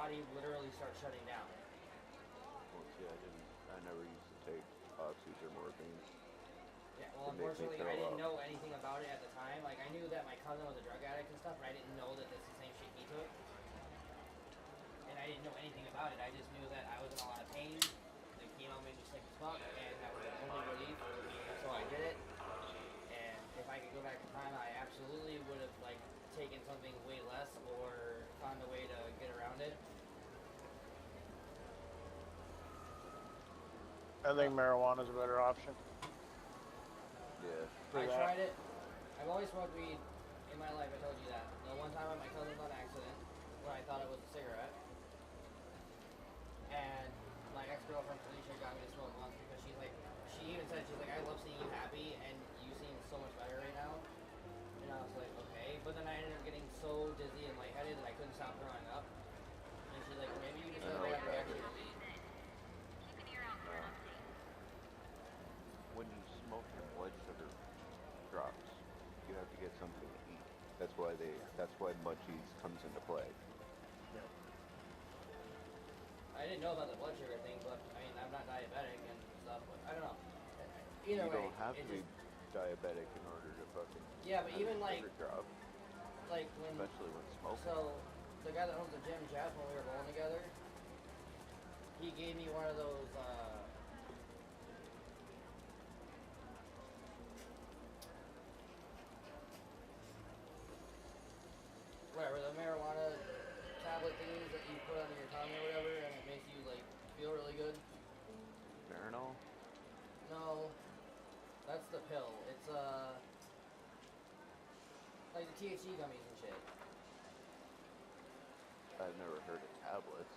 body literally starts shutting down. Well, see, I never used to take oxys or morphine. Yeah, well, It made me unfortunately, I throw didn't up. know anything about it at the time. Like, I knew that my cousin was a drug addict and stuff, but I didn't know that that's the same shit he took. And I didn't know anything about it. I just knew that I was in a lot of pain. The chemo made me sick as fuck, and that was the only relief. And so I did it. And if I could go back in time, I absolutely would have like taken something way less or found a way to get around it. I think marijuana is a better option Yeah. for I that. tried it. I've always smoked weed in my life. I told you that. The one time at my cousin's on accident, when I thought it was a cigarette, and my ex-girlfriend Felicia got me to smoke once because she even said, she's like, I love seeing you happy and you seem so much better right now. And I was like, okay. But then I ended up getting so dizzy and lightheaded that I couldn't stop throwing up. And she's like, maybe you just I had a know what bad that reaction is. to weed. Uh, when you smoke, your blood sugar drops. You have to get something to eat. That's why munchies comes into play. Yeah. I didn't know about the blood sugar thing, but I mean, I'm not diabetic and stuff, but I don't know. Either You way, don't have it to be just, diabetic in order to fucking yeah, but have even your like, sugar drop, when, especially when smoking. so, the guy that owns the gym, Jeff, when we were bowling together, he gave me one of those, whatever, the marijuana tablet thingies that you put under your tongue or whatever, and it makes you, like, feel really good. Marinol? No, that's the pill. It's, like the THC gummies and shit. I've never heard of tablets.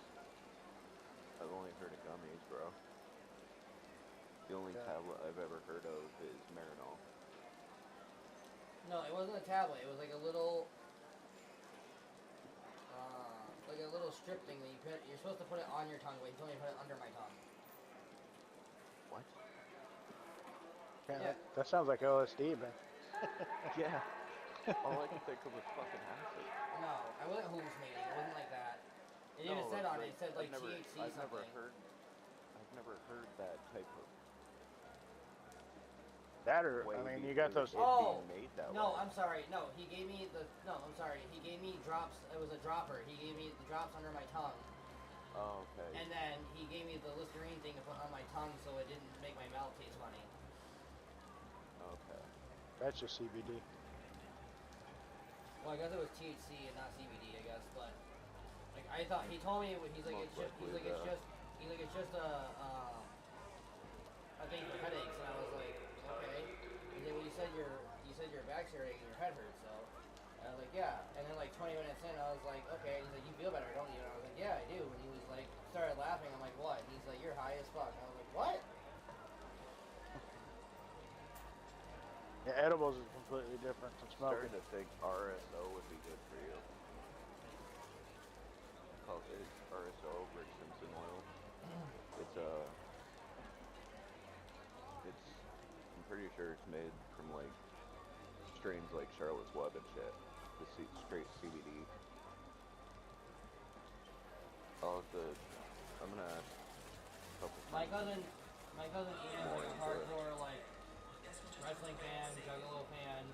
I've only heard of gummies, bro. The only Yeah. tablet I've ever heard of is Marinol. No, it wasn't a tablet. It was like a little strip thing that you put. You're supposed to put it on your tongue, but you told me to put it under my tongue. What? Yeah, Yeah. that sounds like LSD, man. Yeah. All I could think of was fucking acid. No, I wasn't hallucinating. It wasn't like that. It even No, said on it. like It said like THC I've never something. heard, I've never heard that type of That or, I way mean, you got those. Oh, being made that no, way. I'm sorry. No, he gave me the. No, I'm sorry. He gave me drops. It was a dropper. He gave me the drops under my tongue. Oh, okay. And then he gave me the Listerine thing to put on my tongue so it didn't make my mouth taste funny. Okay. That's just CBD. Well, I guess it was THC and not CBD, I guess, but like I thought he told me he's like Most it's just likely, it's just a thing for headaches, and I was like, okay. And then when you said your back's hurting and your head hurts, so and I was like, yeah. And then like 20 minutes in, I was like, okay. And he's like, you feel better, don't you? And I was like, yeah, I do. And he was like, started laughing. I'm like, what? And he's like, you're high as fuck. And I was like, what? Yeah, edibles is completely different from Starting smoking. to think RSO would be good for you. It's RSO, Rick Simpson oil. It's I'm pretty sure it's made from like strains like Charlotte's Web and shit. Straight CBD. I'm gonna ask a couple My friends. cousin, my cousin Ian's More like a into it. hardcore like wrestling fan, Juggalo fan.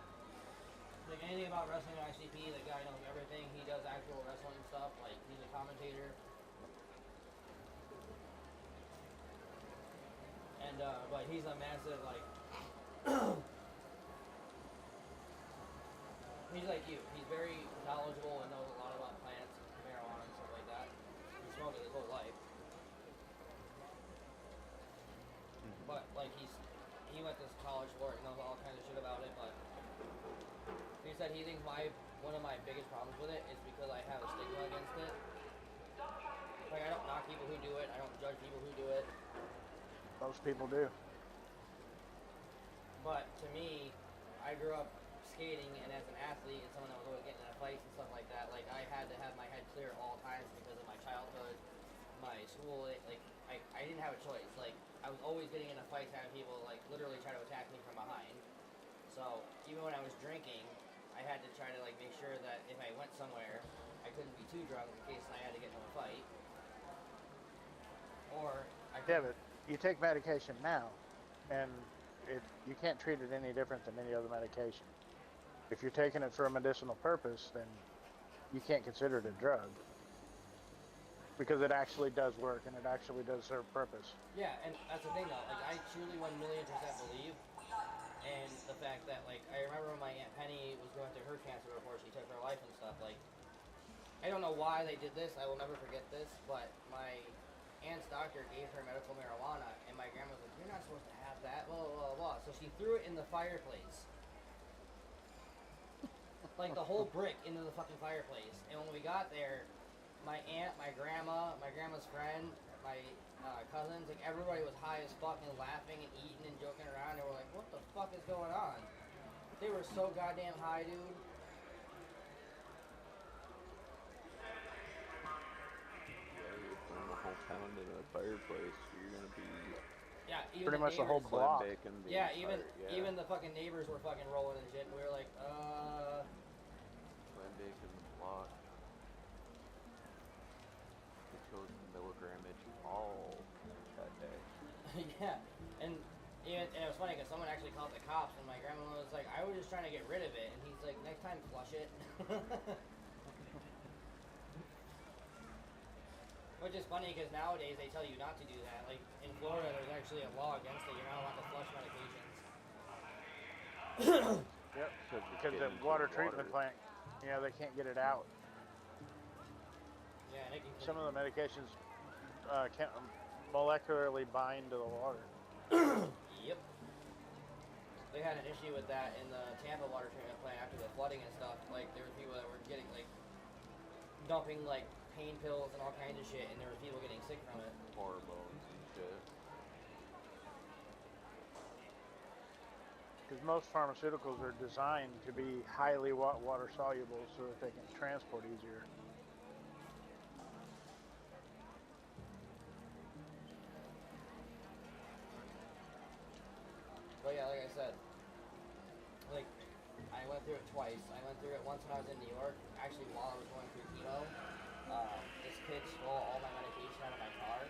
Like anything about wrestling and ICP, the guy knows everything. He does actual wrestling stuff. Like he's a commentator. And but he's a massive like he's like you. He's very knowledgeable and knows a lot about plants and marijuana and stuff like that. He's smoked it his whole life. But like he went to college for it and knows all kinds of shit about it, but he said he thinks one of my biggest problems with it is because I have a stigma against it. Like I don't knock people who do it, I don't judge people who do it. Most people do. But to me, I grew up skating and as an athlete and someone that was always getting in fights and stuff like that, like I had to have my head clear at all times because of my childhood, my school, like I didn't have a choice. Like I was always getting into fights having people like literally try to attack me from behind. So even when I was drinking, I had to try to like make sure that if I went somewhere, I I couldn't be too drunk in case I had to get into a fight. Or I Yeah, couldn't. but you take medication now, and you can't treat it any different than any other medication. If you're taking it for a medicinal purpose, then you can't consider it a drug because it actually does work and it actually does serve purpose. Yeah, and that's the thing though. Like I truly 1,000,000% believe in the fact that like I remember when my Aunt Penny was going through her cancer before she took her life and stuff. Like I don't know why they did this. I will never forget this. But my aunt's doctor gave her medical marijuana, and my grandma was like, "You're not supposed to have that." Blah blah blah. Blah. So she threw it in the fireplace. Like the whole brick into the fucking fireplace. And when we got there, my aunt, my grandma, my grandma's friend, my cousins, like everybody was high as fuck and laughing and eating and joking around. They were like, "What the fuck is going on?" They were so goddamn high, dude. Yeah, you're throwing the whole town in a fireplace. You're gonna be Yeah, even Pretty the much the whole neighbors. block. baking the Yeah, entire, even the fucking neighbors were fucking rolling and shit. And we were like, Clam baking the block. They chose milligrammage all that day. yeah, and it was funny because someone actually called the cops, and my grandma was like, "I was just trying to get rid of it," and he's like, "Next time, flush it." Which is funny because nowadays they tell you not to do that. Like in Florida, there's actually a law against it. You're not allowed to flush medications. Yep. Because it's Because the getting to water the treatment plant, they can't get it out. Yeah, and it can. Some of the medications can't molecularly bind to the water. Yep. They had an issue with that in the Tampa water treatment plant after the flooding and stuff. Like there were people that were getting like dumping like pain pills and all kinds of shit, and there were people getting sick from it. hormones and shit. Because most pharmaceuticals are designed to be highly water soluble so that they can transport easier. But yeah, like I said, like I went through it twice. I went through it once when I was in New York. Actually, while I was going through chemo, this kid stole all my medication out of my car,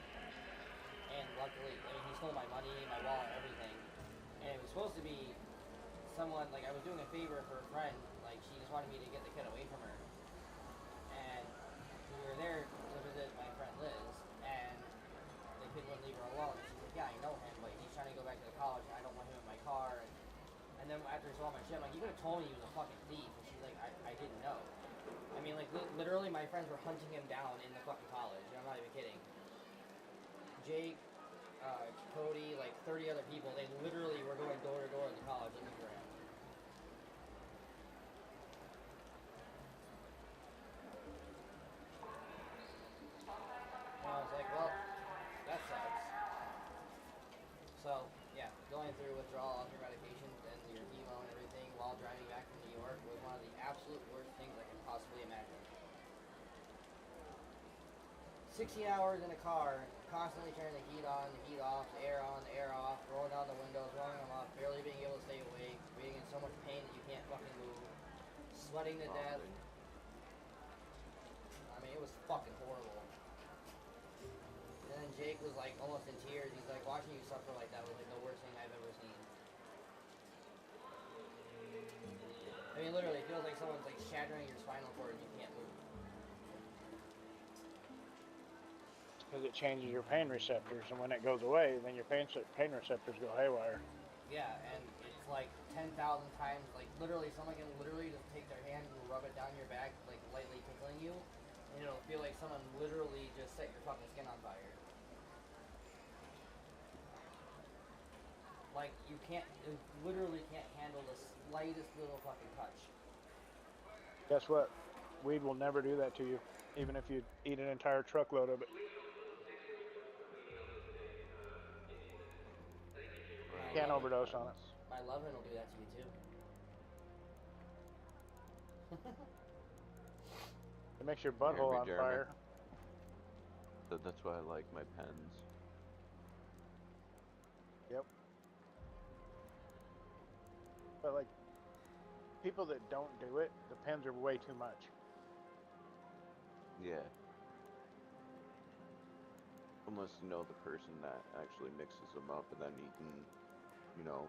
and luckily, I mean, he stole my money, my wallet, everything. And it was supposed to be someone like I was doing a favor for a friend. Like she just wanted me to get the kid away from her, and we were there to visit my friend Liz, and the kid wouldn't leave her alone. And she's like, "Yeah, I know him, but he's trying to go back to the college, and I don't want him in my car." And then after he saw my shit, I'm like, "You could have told me he was a fucking thief." And she's like, I didn't know. I mean, like, literally my friends were hunting him down in the fucking college. I'm not even kidding. Jake, Cody, like 30 other people, they literally were going door to door in the college looking for him. And I was like, well, that sucks. So, yeah, going through withdrawal of your medications and your chemo and everything while driving back from New York was one of the absolute worst things I could possibly imagine. 16 hours in a car, constantly turning the heat on, the heat off, the air on, the air off, rolling down the windows, rolling them up, barely being able to stay awake, being in so much pain that you can't fucking move, sweating to death. I mean, it was fucking horrible. And then Jake was like almost in tears. He's like, watching you suffer like that was like the worst thing I've ever seen. I mean, literally, it feels like someone's like shattering your spinal cord and you can't move. Because it changes your pain receptors, and when it goes away, then your pain receptors go haywire. Yeah, and it's like 10,000 times, like literally, someone can literally just take their hand and rub it down your back, like lightly tickling you, and it'll feel like someone literally just set your fucking skin on fire. Like, you literally can't handle the slightest little fucking touch. Guess what? Weed will never do that to you, even if you eat an entire truckload of it. Can't overdose on it. My loving will do that to you too. It makes your butthole on fire. That's why I like my pens. Yep. But like, people that don't do it, the pens are way too much. Yeah. Unless you know the person that actually mixes them up, and then you can, you know,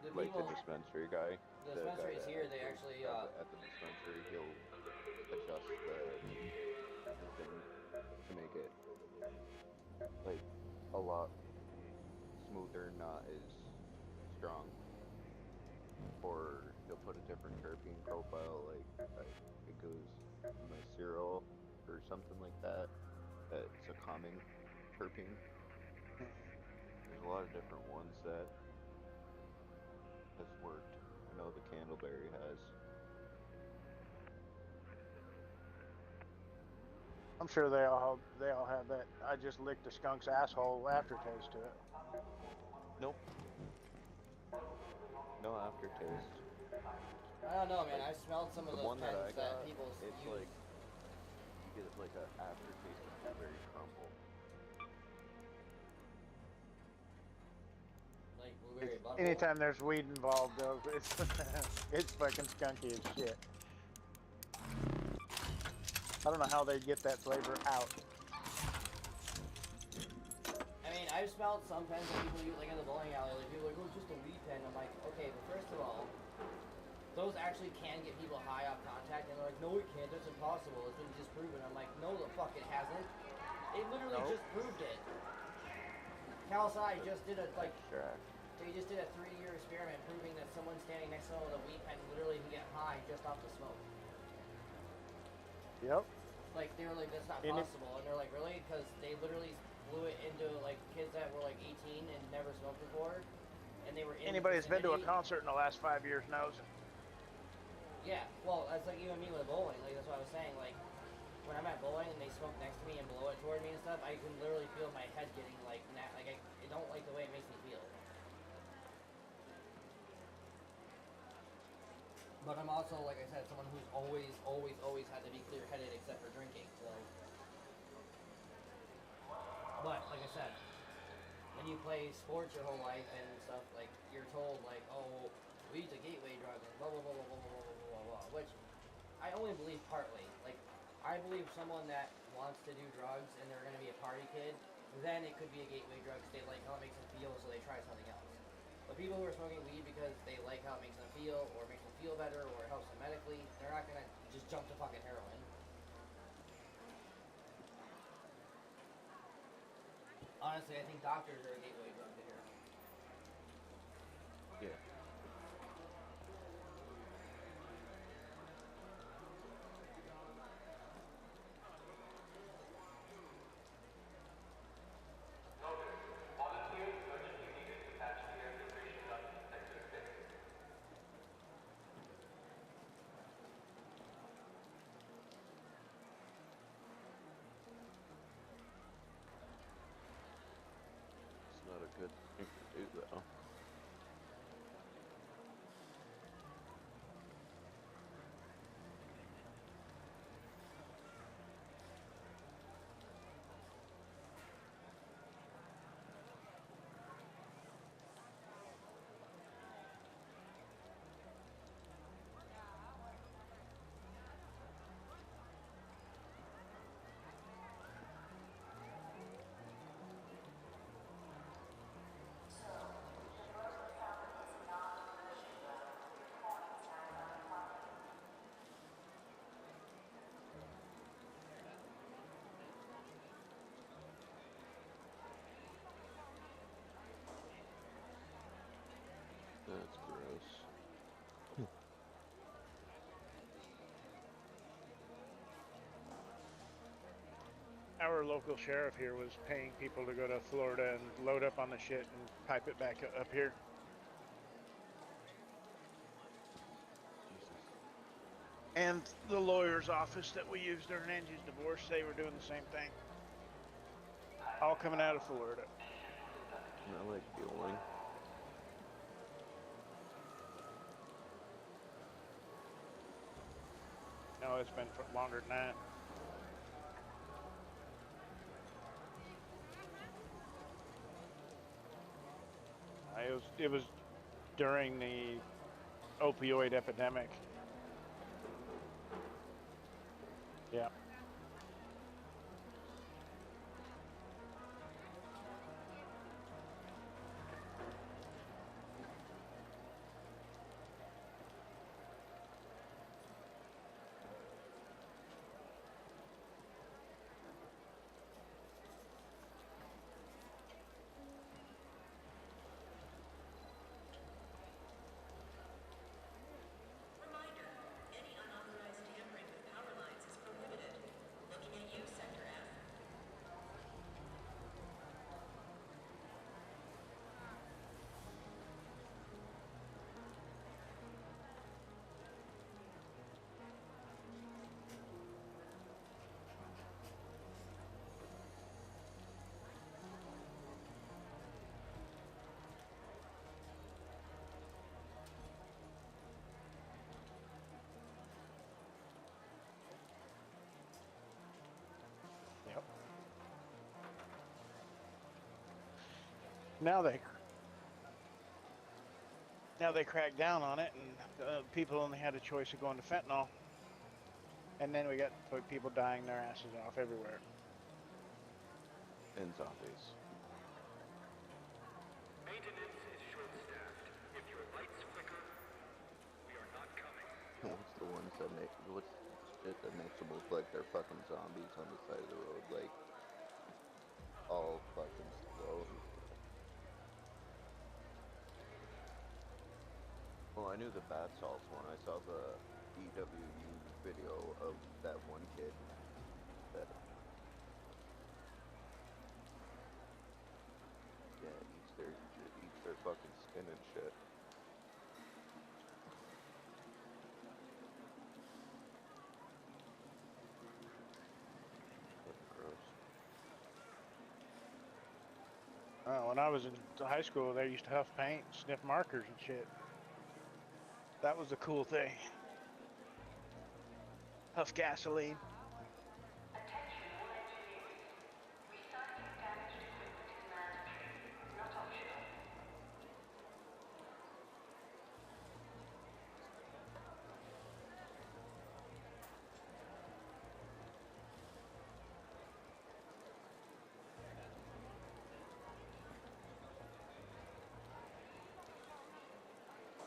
The like the people, dispensary guy, the the guy dispensaries that here, they actually actually, does it at the dispensary, he'll adjust the thing to make it like a lot smoother, not as strong. Or he'll put a different terpene profile, like it goes Mycero or something like that. It's a calming terpene. There's a lot of different ones that has worked. I know the Candleberry has. I'm sure they all have that. I just licked a skunk's asshole aftertaste to it. Nope, no aftertaste. I don't know, man. Like I smelled some of the those one that pens I that got, people it's use. like you get like a aftertaste of blueberry crumble. Like blueberry butthole. Anytime there's weed involved, though, it's it's fucking skunky as shit. I don't know how they get that flavor out. I mean, I've smelled some pens that people use, like in the bowling alley. Like people are like, oh, just a weed pen. I'm like, okay, but first of all, those actually can get people high off contact, and they're like, no, it can't. That's impossible. It's been disproven. I'm like, no, the fuck, it hasn't. They literally Nope. just proved it. CalSci just did a like. Extract. They just did a 3-year experiment proving that someone standing next to someone with a weed pen literally can get high just off the smoke. Yep. Like, they were like, that's not Any- possible. And they're like, really? Because they literally blew it into, like, kids that were, like, 18 and never smoked before. And they were in Anybody the that's been to a vicinity. concert in the last 5 years knows. Yeah, well, that's like even me with bowling. Like, that's what I was saying. Like, when I'm at bowling and they smoke next to me and blow it toward me and stuff, I can literally feel my head getting, like, like, I don't like the way it makes me feel. But I'm also, like I said, someone who's always had to be clear-headed except for drinking, so. But, like I said, when you play sports your whole life and stuff, like, you're told, like, oh, weed's a gateway drug and blah, blah, blah, blah, blah, blah, blah, blah, blah, blah, which I only believe partly. Like, I believe someone that wants to do drugs and they're going to be a party kid, then it could be a gateway drug because they like how it makes them feel, so they try something else. But people who are smoking weed because they like how it makes them feel, or makes them feel better, or it helps them medically, they're not gonna just jump to fucking heroin. Honestly, I think doctors are a gateway drug to heroin. Yeah. It's not a good thing to do though. That's gross. Our local sheriff here was paying people to go to Florida and load up on the shit and pipe it back up here. Jesus. And the lawyer's office that we used during Angie's divorce, they were doing the same thing. All coming out of Florida. I like fueling. No, it's been longer than that. It was during the opioid epidemic. Yeah. Reminder, any unauthorized tampering with power lines is prohibited. Looking at you, Sector F. Yep. Now they cracked down on it, and people only had a choice of going to fentanyl. And then we got people dying their asses off everywhere. And zombies. Maintenance is short-staffed. If your lights flicker, we are not coming. What's the ones that make what's shit that makes them look like they're fucking zombies on the side of the road, like all fucking slow and shit. Well, I knew the bath salts one. I saw the EWU video of that one kid that eats their fucking skin and shit. Fucking gross. When I was in high school, they used to huff paint, sniff markers and shit. That was the cool thing. Huff gasoline. Attention all engineers. Recycling damaged equipment is mandatory, not optional.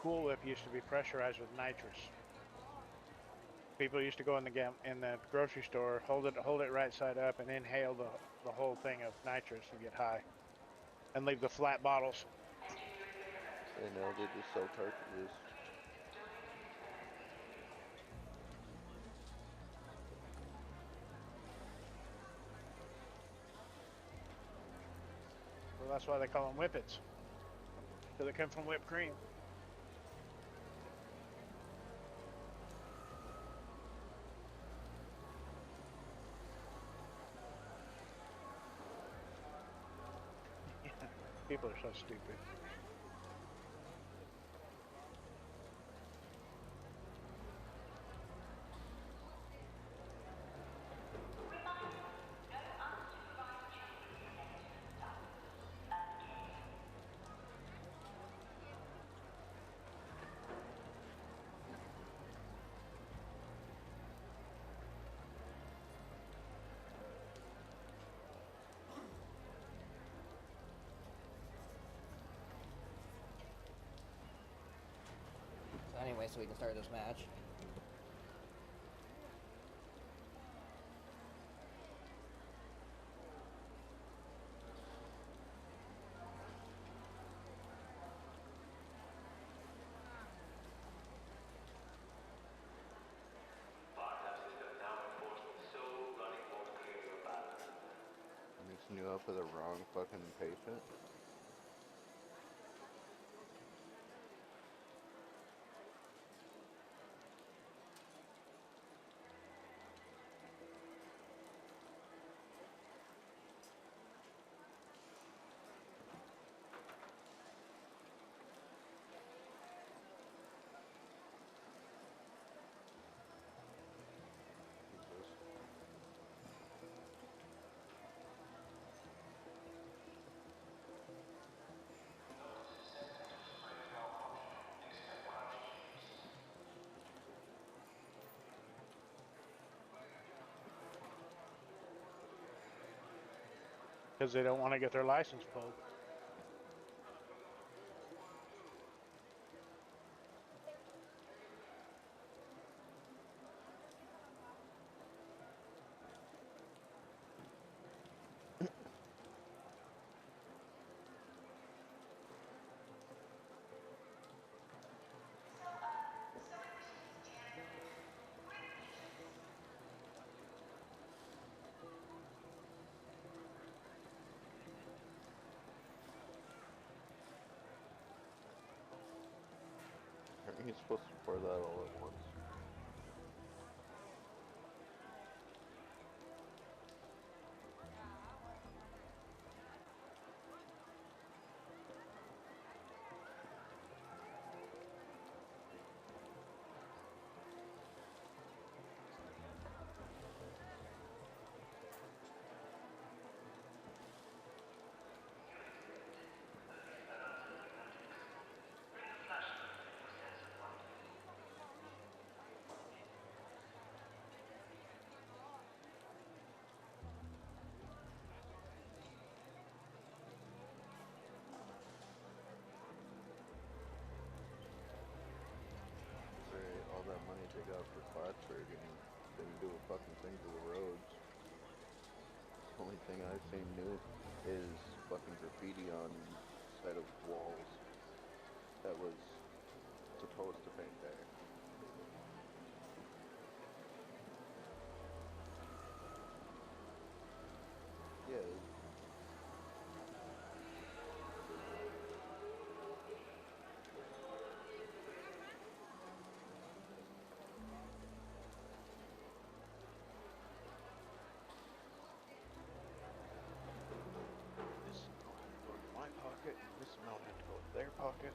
Cool Whip used to be pressurized with nitrous. People used to go in the grocery store, hold it right side up, and inhale the whole thing of nitrous and get high, and leave the flat bottles. And now they just sell cartridges. Well, that's why they call them whippets, because they come from whipped cream. People are so stupid. So anyway, so we can start this match. Mixing you up with the wrong fucking patient. Jesus. because they don't want to get their license pulled. Aren't you supposed to pour that all at once? Alright, all that money they got for Plattsburgh and didn't do a fucking thing to the roads. The only thing I've seen new is fucking graffiti on side of walls that was supposed to paint there. Yeah. This amount had to go into my pocket, and this amount had to go into their pocket.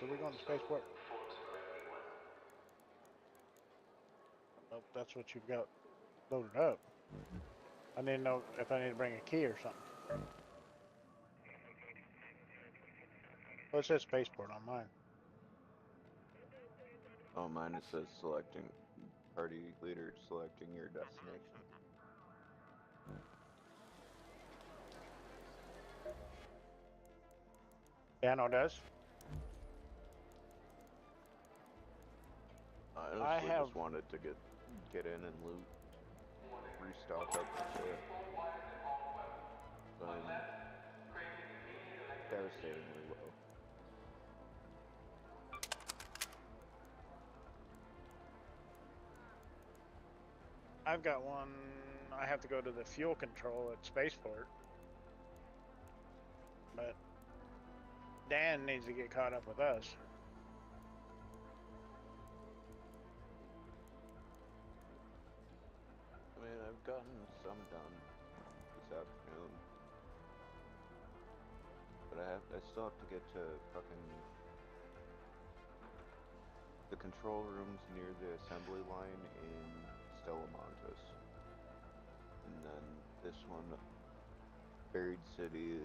are we going to spaceport? Oh, that's what you've got loaded up. I need to know if I need to bring a key or something. Well, it says spaceport on mine. Oh, mine it says selecting party leader, selecting your destination. Dano does. I I honestly have. just wanted to get in and loot, restock up and shit. So I'm devastatingly low. I've got one. I have to go to the fuel control at spaceport, but Dan needs to get caught up with us. I mean, I've gotten some done this afternoon, but I still have to get to fucking the control rooms near the assembly line in Stellamontis. And then this one, Buried City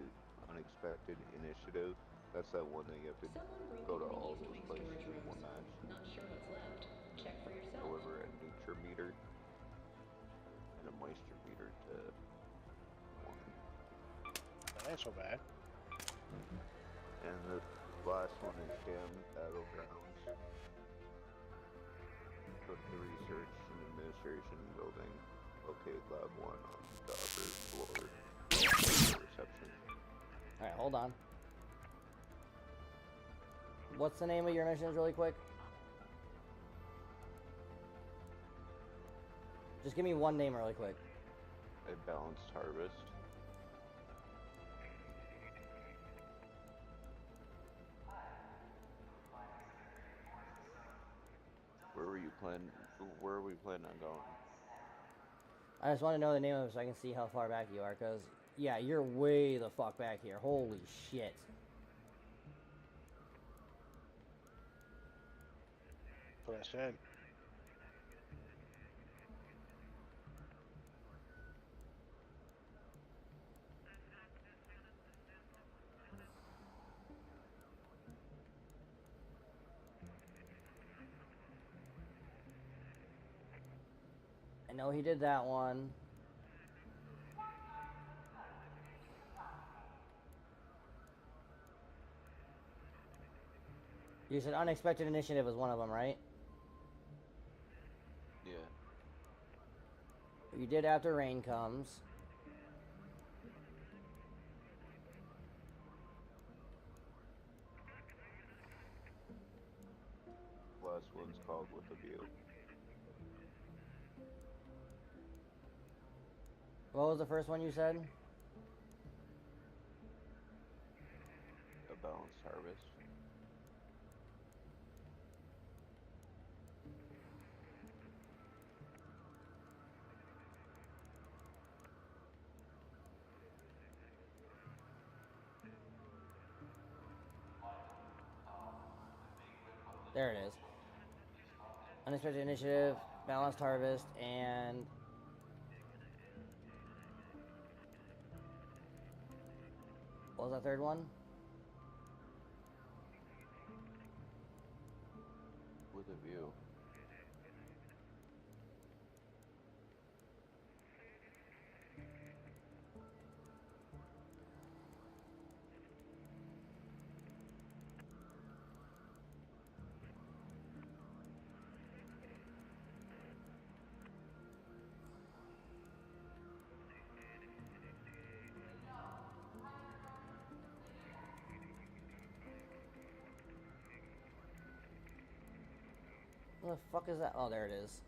Unexpected Initiative. That's that one that you have to Someone go broke to into the all music those next door places at in your one house. match. Not sure what's left. Check for yourself. Deliver a nature meter and a moisture meter to one. That ain't so bad. And the last one is Dam Battlegrounds. Go to the Research and Administration building. Locate Lab 1 on the upper floor. Reception. Alright, hold on. What's the name of your missions really quick? Just give me one name really quick. A Balanced Harvest. Where are we planning on going? I just want to know the name of it so I can see how far back you are, because, yeah, you're way the fuck back here. Holy shit. That's what I said. I know he did that one. You said Unexpected Initiative was one of them, right? Yeah. You did After Rain Comes. Last one's called With a View. What was the first one you said? A Balanced Harvest. There it is. Unexpected Initiative, Balanced Harvest, and... what was that third one? With a View. What the fuck is that? Oh, there it is.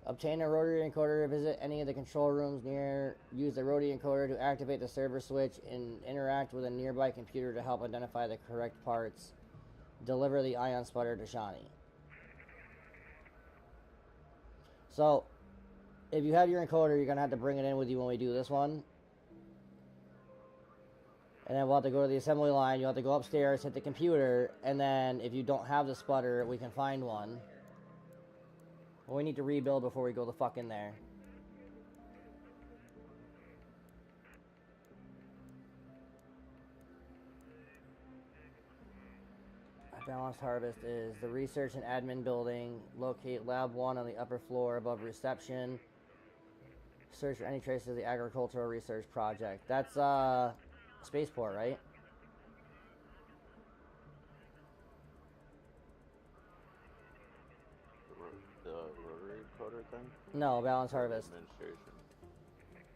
Obtain a rotary encoder, visit any of the control rooms near, use the rotary encoder to activate the server switch, and interact with a nearby computer to help identify the correct parts. Deliver the ion sputter to Shawnee. So, if you have your encoder, you're going to have to bring it in with you when we do this one. And then we'll have to go to the assembly line. You'll have to go upstairs, hit the computer, and then if you don't have the sputter, we can find one. Well, we need to rebuild before we go the fuck in there. Balanced harvest is the research and admin building. Locate lab 1 on the upper floor above reception. Search for any traces of the agricultural research project. That's spaceport, right? The rotary coder thing? No, balanced harvest. Administration.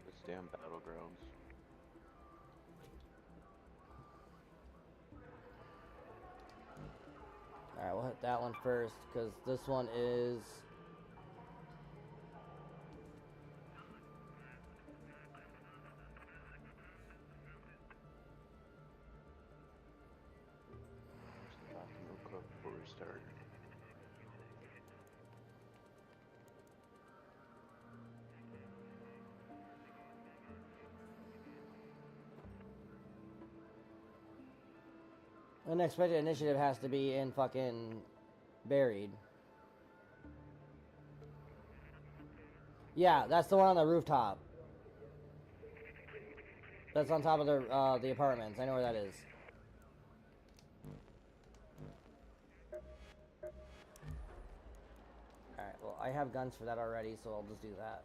It's damn battlegrounds. Alright, we'll hit that one first, because this one is... Real quick before we start. Unexpected initiative has to be in fucking buried. Yeah, that's the one on the rooftop. That's on top of the apartments. I know where that is. Alright, well, I have guns for that already, so I'll just do that.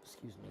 Excuse me.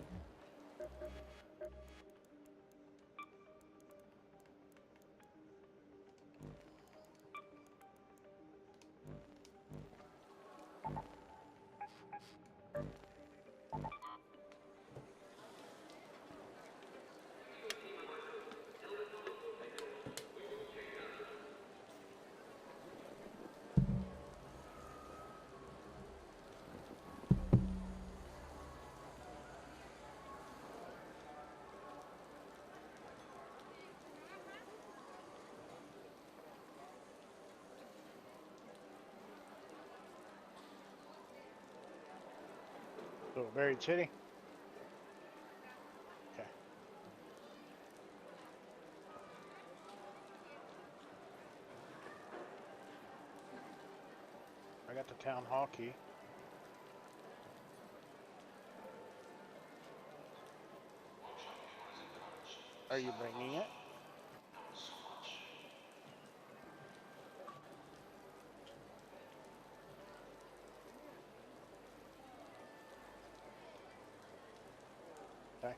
So buried city. Okay. I got the town hall key. Are you bringing it? Okay.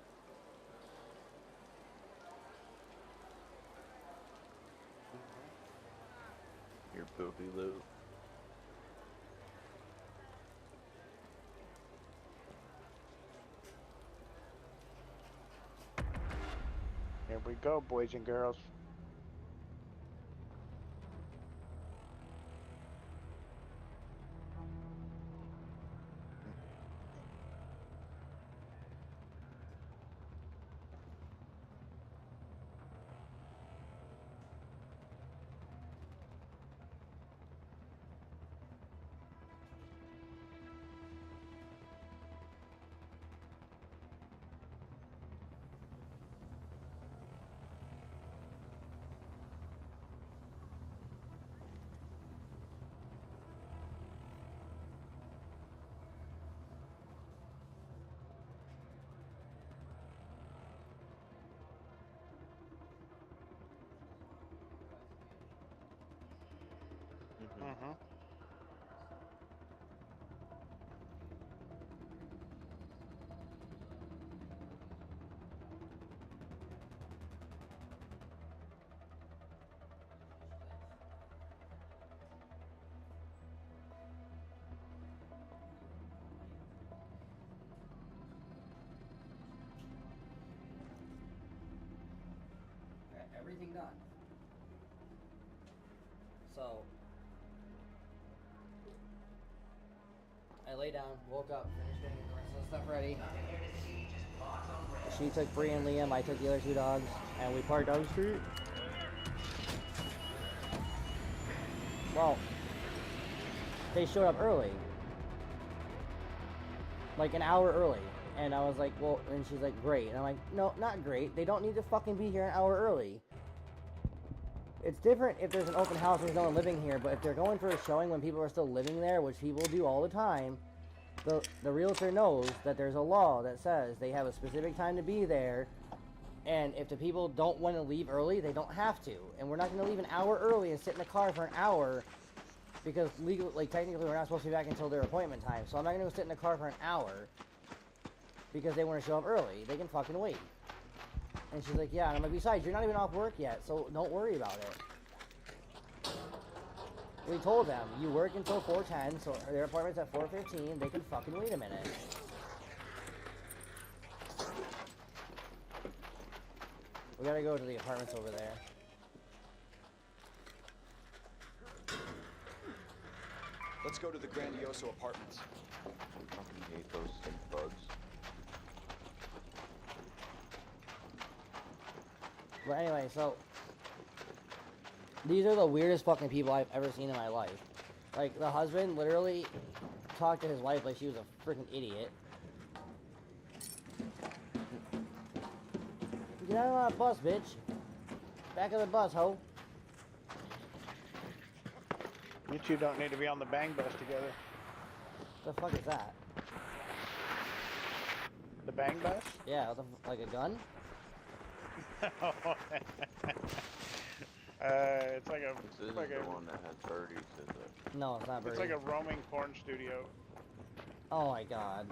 Your poopy loot. Here we go, boys and girls. Mm-hmm. Got everything done. So I lay down, woke up, finished getting the rest of the stuff ready. She took Bree and Liam, I took the other two dogs, and we parked down the street. well, they showed up early. Like an hour early. And I was like, well, and she's like, great. And I'm like, no, not great. They don't need to fucking be here an hour early. It's different if there's an open house and there's no one living here, but if they're going for a showing when people are still living there, which people do all the time, the realtor knows that there's a law that says they have a specific time to be there, and if the people don't want to leave early, they don't have to. And we're not going to leave an hour early and sit in the car for an hour because legally, like technically, we're not supposed to be back until their appointment time. So I'm not going to go sit in the car for an hour because they want to show up early. They can fucking wait. And she's like, yeah. And I'm like, besides, you're not even off work yet, so don't worry about it. We told them, you work until 4:10, so their appointment's at 4:15. They can fucking wait a minute. We gotta go to the apartments over there. Let's go to the Grandioso apartments. I fucking hate those stink bugs. But anyway, so these are the weirdest fucking people I've ever seen in my life. Like, the husband literally talked to his wife like she was a freaking idiot. Get out of the bus, bitch. Back of the bus, ho. You two don't need to be on the bang bus together. The fuck is that? The bang bus? Yeah, like a gun? It's like a. This isn't like the a, one that has birdies, is it? No, it's not very. It's like a roaming porn studio. Oh my god.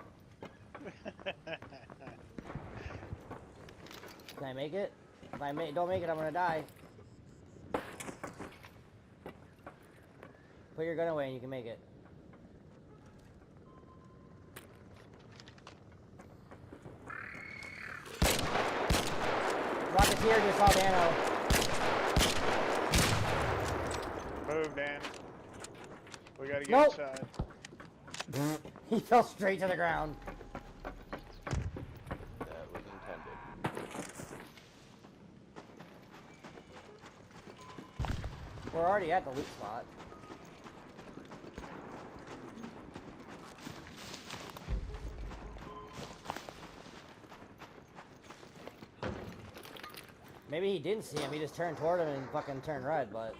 Can I make it? If I don't make it, I'm gonna die. Put your gun away and you can make it. Rocketeer just saw Dano. Move, Dan. We gotta get Nope. inside. He fell straight to the ground. That was intended. We're already at the loot spot. Maybe he didn't see him, he just turned toward him and fucking turned red, but...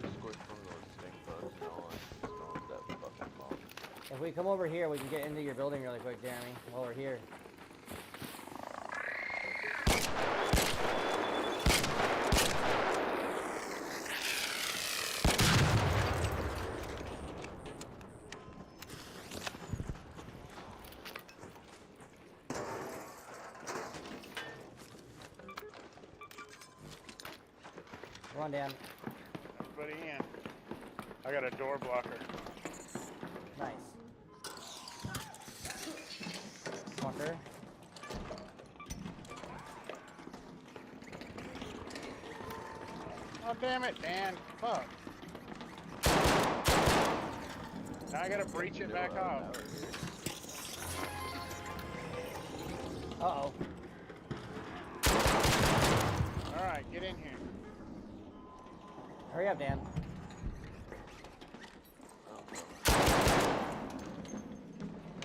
Just squish one of those stink bugs and all and smells that fucking bomb. If we come over here, we can get into your building really quick, Jeremy, while we're here. Come on, Dan. Everybody in. I got a door blocker. Nice. Fucker. Oh, damn it, Dan. Fuck. Now I gotta breach it back off. Uh-oh. Alright, get in here. Hurry up, Dan. Oh,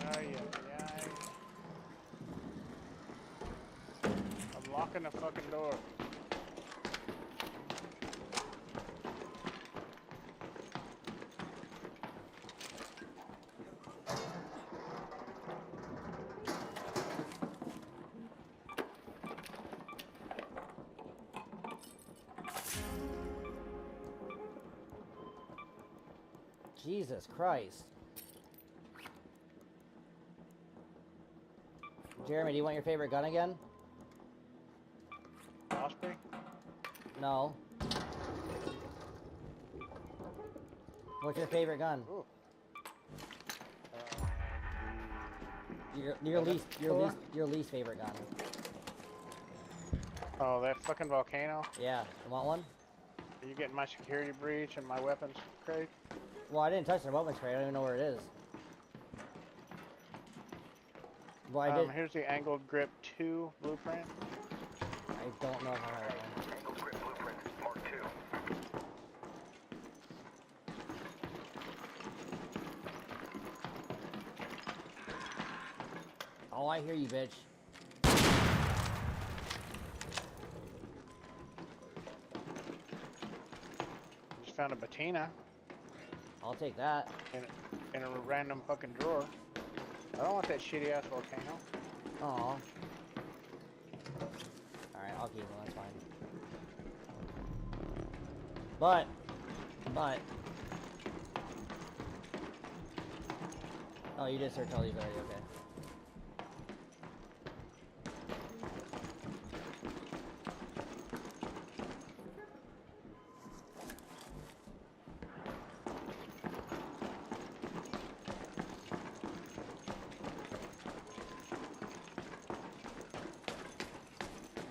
yeah. I'm locking the fucking door. Jesus Christ. Jeremy, do you want your favorite gun again? Osprey? No. What's your favorite gun? Ooh. Your least favorite gun. Oh, that fucking volcano? Yeah. You want one? Are you getting my security breach and my weapons crate? Well, I didn't touch the weapons crate. I don't even know where it is. Well, I did. Here's the angled grip 2 blueprint. I don't know how I that one. Angle grip blueprint, part 2. Oh, I hear you, bitch. Just found a patina I'll take that. in a random fucking drawer. I don't want that shitty ass volcano. Aw. Alright, I'll keep them, that's fine. But. Oh, you did search all these already, okay.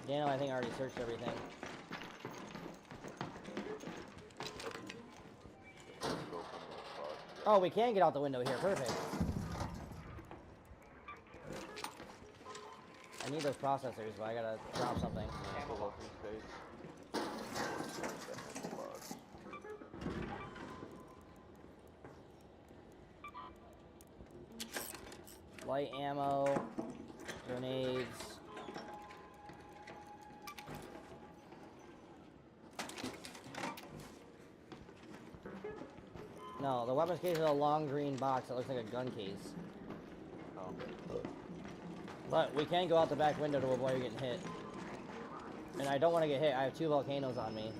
Daniel, I think I already searched everything. Go from the spot. Oh, we can get out the window here. Perfect. I need those processors, but I gotta drop something. Pull up in space. Definitely logs. Light ammo, grenades. No, the weapons case is a long green box that looks like a gun case. Oh. But we can go out the back window to avoid getting hit. And I don't want to get hit. I have 2 volcanoes on me.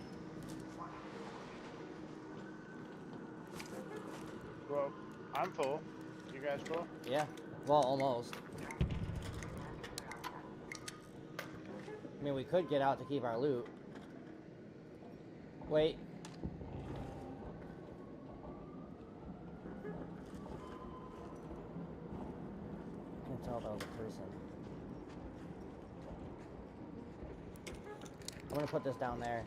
Well, I'm full. You guys full? Yeah. Well, almost. I mean, we could get out to keep our loot. Wait. I can't tell if that was a person. I'm gonna put this down there.